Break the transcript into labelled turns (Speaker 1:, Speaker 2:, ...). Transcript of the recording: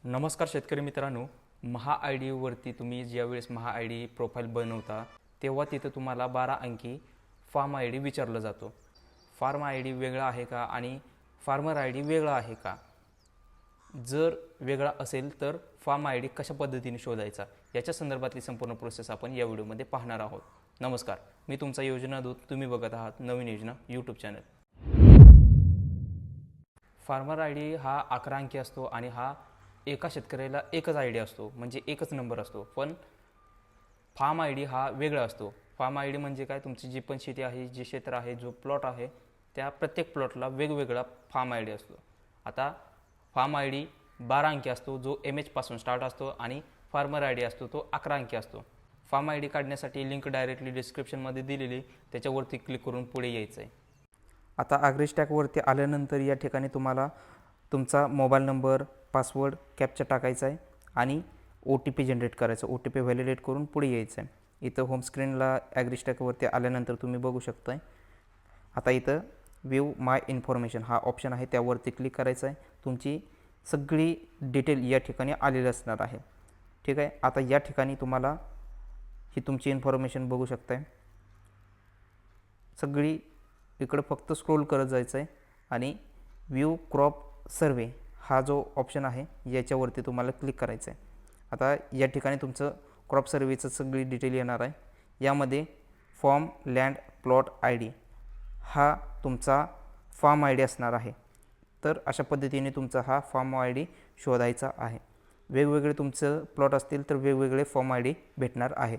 Speaker 1: नमस्कार शेतकरी मित्रांनो, महा आय डीवरती तुम्ही ज्यावेळेस महा आय डी प्रोफाईल बनवता तेव्हा तिथं तुम्हाला 12 अंकी फार्म आय डी विचारलं जातो. फार्म आय डी वेगळा आहे का आणि फार्मर आय डी वेगळा आहे का? जर वेगळा असेल तर फार्म आय डी कशा पद्धतीने शोधायचा याच्या संदर्भातली संपूर्ण प्रोसेस आपण या व्हिडिओमध्ये पाहणार आहोत. नमस्कार, मी तुमचा योजना दूत. तुम्ही बघत आहात नवीन योजना YouTube channel. Farmer I D हा 11 अंकी असतो आणि हा एका शेतकऱ्याला एकच आय डी असतो, म्हणजे एकच नंबर असतो. पण फार्म आय डी हा वेगळा असतो. फार्म आय डी म्हणजे काय, तुमची जी पण शेती आहे, जे क्षेत्र आहे, जो प्लॉट आहे, त्या प्रत्येक प्लॉटला वेगवेगळा फार्म आय डी असतो. आता फार्म आय डी 12 अंकी असतो, जो MH पासून स्टार्ट असतो, आणि फार्मर आय डी असतो तो 11 अंकी असतो. फार्म आय डी काढण्यासाठी लिंक डायरेक्टली डिस्क्रिप्शनमध्ये दिलेली, त्याच्यावरती क्लिक करून पुढे यायचं आहे. आता ॲग्रीस्टॅकवरती आल्यानंतर या ठिकाणी तुम्हाला तुमचा मोबाईल नंबर, पासवर्ड, कॅप्चा टाकायचा आहे आणि OTP जनरेट करायचा. OTP व्हॅलिडेट करून पुढे यायचं आहे. इथं होम स्क्रीनला ॲग्रीस्टॅकवरती आल्यानंतर तुम्ही बघू शकताय. आता इथं व्ह्यू माय इन्फॉर्मेशन हा ऑप्शन आहे, त्यावरती क्लिक करायचं आहे. तुमची सगळी डिटेल या ठिकाणी आलेली असणार आहे. ठीक आहे. आता या ठिकाणी तुम्हाला ही तुमची इन्फॉर्मेशन बघू शकताय. सगळी इकडं फक्त स्क्रोल करत जायचं आहे आणि व्ह्यू क्रॉप सर्वे हा जो ऑप्शन आहे याच्यावरती तुम्हाला क्लिक करायचं आहे. आता या ठिकाणी तुमचं क्रॉप सर्वेचं सगळी डिटेल येणार आहे. यामध्ये form land plot I D हा तुमचा फार्म आय डी असणार आहे. तर अशा पद्धतीने तुमचा हा फार्म आय डी शोधायचा आहे. वेगवेगळे तुमचं प्लॉट असतील तर वेगवेगळे फॉर्म आय डी भेटणार आहेत.